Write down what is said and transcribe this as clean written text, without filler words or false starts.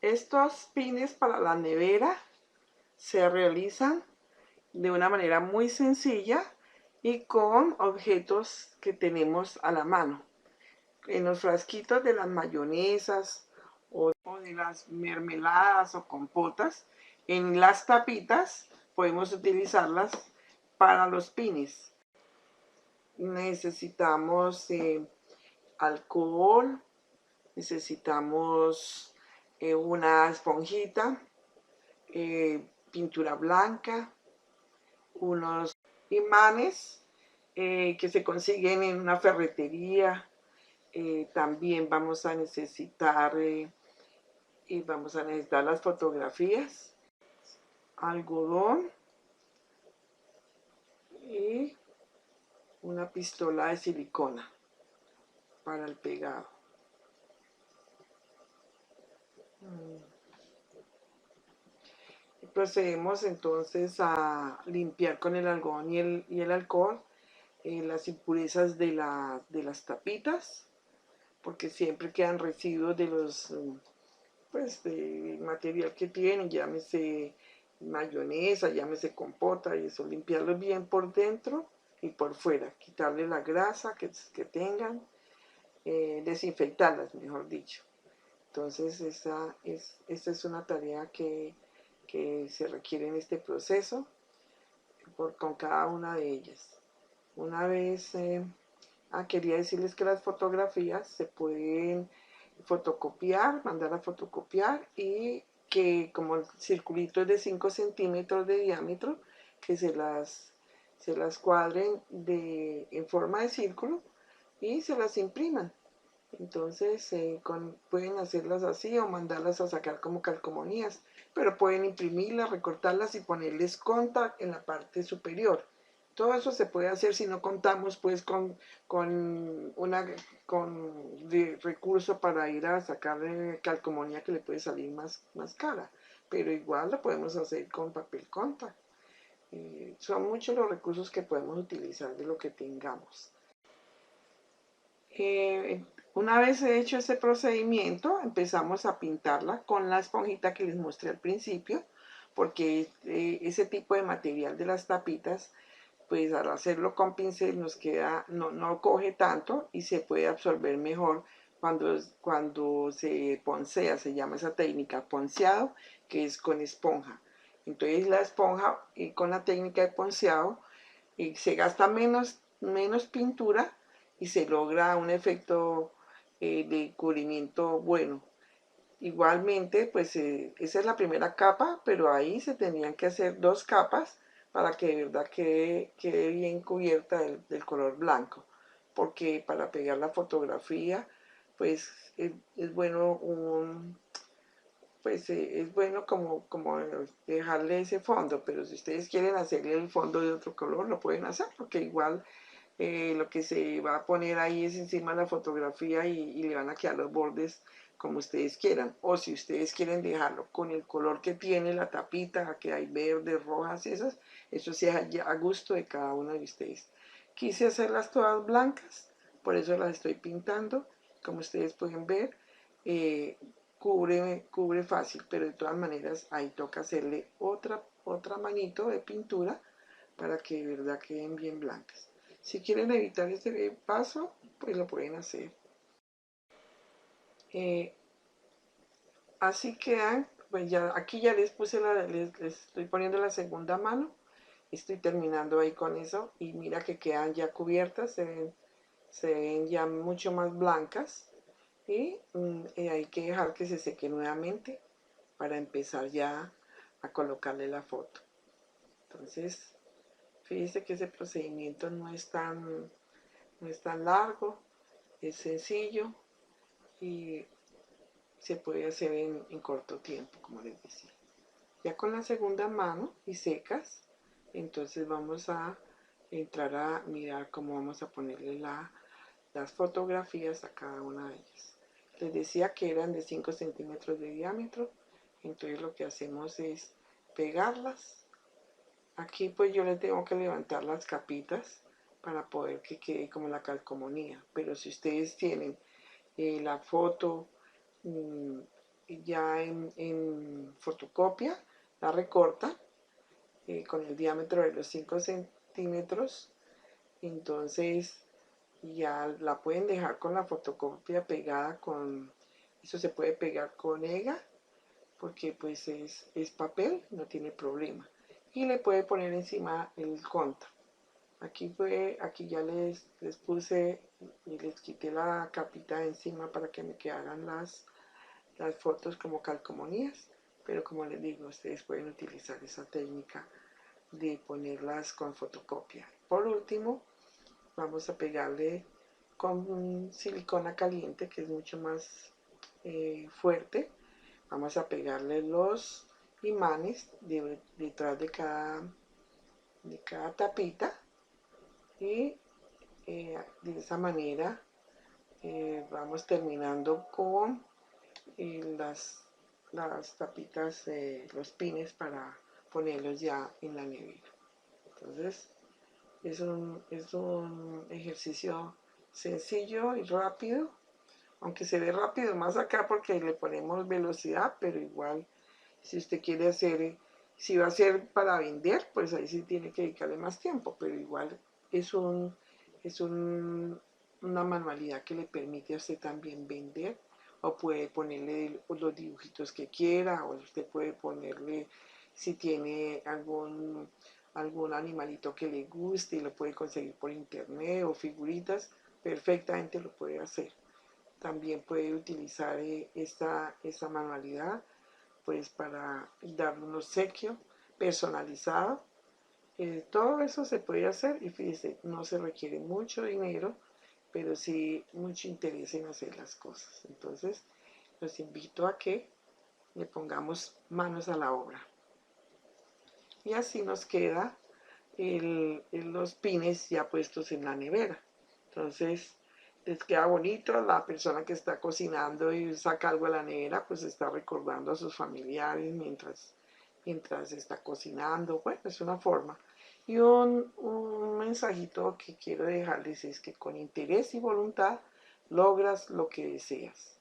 Estos pines para la nevera se realizan de una manera muy sencilla y con objetos que tenemos a la mano. En los frasquitos de las mayonesas o de las mermeladas o compotas, en las tapitas podemos utilizarlas para los pines. Necesitamos alcohol, necesitamos una esponjita, pintura blanca, unos imanes que se consiguen en una ferretería. También vamos a necesitar las fotografías, algodón y una pistola de silicona para el pegado. Procedemos entonces a limpiar con el algodón y el alcohol las impurezas de las tapitas, porque siempre quedan residuos de los pues de material que tienen, llámese mayonesa, llámese compota, y eso, limpiarlos bien por dentro y por fuera, quitarle la grasa que tengan, desinfectarlas, mejor dicho. Entonces esta es una tarea que se requiere en este proceso con cada una de ellas. Una vez, quería decirles que las fotografías se pueden fotocopiar, mandar a fotocopiar, y que como el circulito es de 5 centímetros de diámetro, que se las cuadren en forma de círculo y se las impriman. Entonces pueden hacerlas así o mandarlas a sacar como calcomanías, pero pueden imprimirlas, recortarlas y ponerles contact en la parte superior. Todo eso se puede hacer si no contamos pues con recurso para ir a sacar calcomanía que le puede salir más cara, pero igual lo podemos hacer con papel contact. Son muchos los recursos que podemos utilizar de lo que tengamos. Una vez hecho ese procedimiento, empezamos a pintarla con la esponjita que les mostré al principio, porque ese tipo de material de las tapitas, pues al hacerlo con pincel nos queda, no coge tanto y se puede absorber mejor cuando se poncea. Se llama esa técnica ponceado, que es con esponja. Entonces la esponja con la técnica de ponceado se gasta menos pintura y se logra un efecto de cubrimiento bueno. Igualmente, pues esa es la primera capa, pero ahí se tendrían que hacer 2 capas para que de verdad quede bien cubierta del color blanco, porque para pegar la fotografía, pues es bueno es bueno como dejarle ese fondo, pero si ustedes quieren hacerle el fondo de otro color, lo pueden hacer, porque igual lo que se va a poner ahí es encima de la fotografía y le van a quedar los bordes como ustedes quieran. O si ustedes quieren dejarlo con el color que tiene la tapita, que hay verdes, rojas y esas, eso sea ya a gusto de cada uno de ustedes. Quise hacerlas todas blancas, por eso las estoy pintando. Como ustedes pueden ver, cubre fácil, pero de todas maneras ahí toca hacerle otra manito de pintura para que de verdad queden bien blancas. Si quieren evitar este paso, pues lo pueden hacer. Así quedan, pues ya aquí ya les puse les estoy poniendo la segunda mano. Estoy terminando ahí con eso y mira que quedan ya cubiertas, se ven ya mucho más blancas, y hay que dejar que se seque nuevamente para empezar ya a colocarle la foto. Entonces, fíjense que ese procedimiento no es tan largo, es sencillo y se puede hacer en corto tiempo, como les decía. Ya con la segunda mano y secas, entonces vamos a entrar a mirar cómo vamos a ponerle las fotografías a cada una de ellas. Les decía que eran de 5 centímetros de diámetro, entonces lo que hacemos es pegarlas. Aquí pues yo le tengo que levantar las capitas para poder que quede como la calcomanía, pero si ustedes tienen la foto ya en fotocopia, la recorta con el diámetro de los 5 centímetros. Entonces ya la pueden dejar con la fotocopia pegada con, eso se puede pegar con EGA, porque pues es papel, no tiene problema. Y le puede poner encima el contra. Aquí ya les puse y les quité la capita de encima para que me quedaran las fotos como calcomanías, pero como les digo, ustedes pueden utilizar esa técnica de ponerlas con fotocopia. Por último, vamos a pegarle con silicona caliente, que es mucho más fuerte. Vamos a pegarle los imanes detrás de cada tapita y de esa manera vamos terminando con las tapitas, los pines para ponerlos ya en la nevera. Entonces es un ejercicio sencillo y rápido, aunque se ve rápido más acá porque le ponemos velocidad, pero igual si usted quiere hacer, si va a ser para vender, pues ahí sí tiene que dedicarle más tiempo, pero igual es una manualidad que le permite a usted también vender, o puede ponerle los dibujitos que quiera, o usted puede ponerle, si tiene algún animalito que le guste y lo puede conseguir por internet, o figuritas, perfectamente lo puede hacer. También puede utilizar esta manualidad pues para darle un obsequio personalizado. Todo eso se puede hacer y fíjese, no se requiere mucho dinero, pero sí mucho interés en hacer las cosas. Entonces, los invito a que le pongamos manos a la obra. Y así nos queda los pines ya puestos en la nevera. Entonces, les queda bonito. La persona que está cocinando y saca algo de la nevera, pues está recordando a sus familiares mientras está cocinando. Bueno, es una forma. Y un mensajito que quiero dejarles es que con interés y voluntad logras lo que deseas.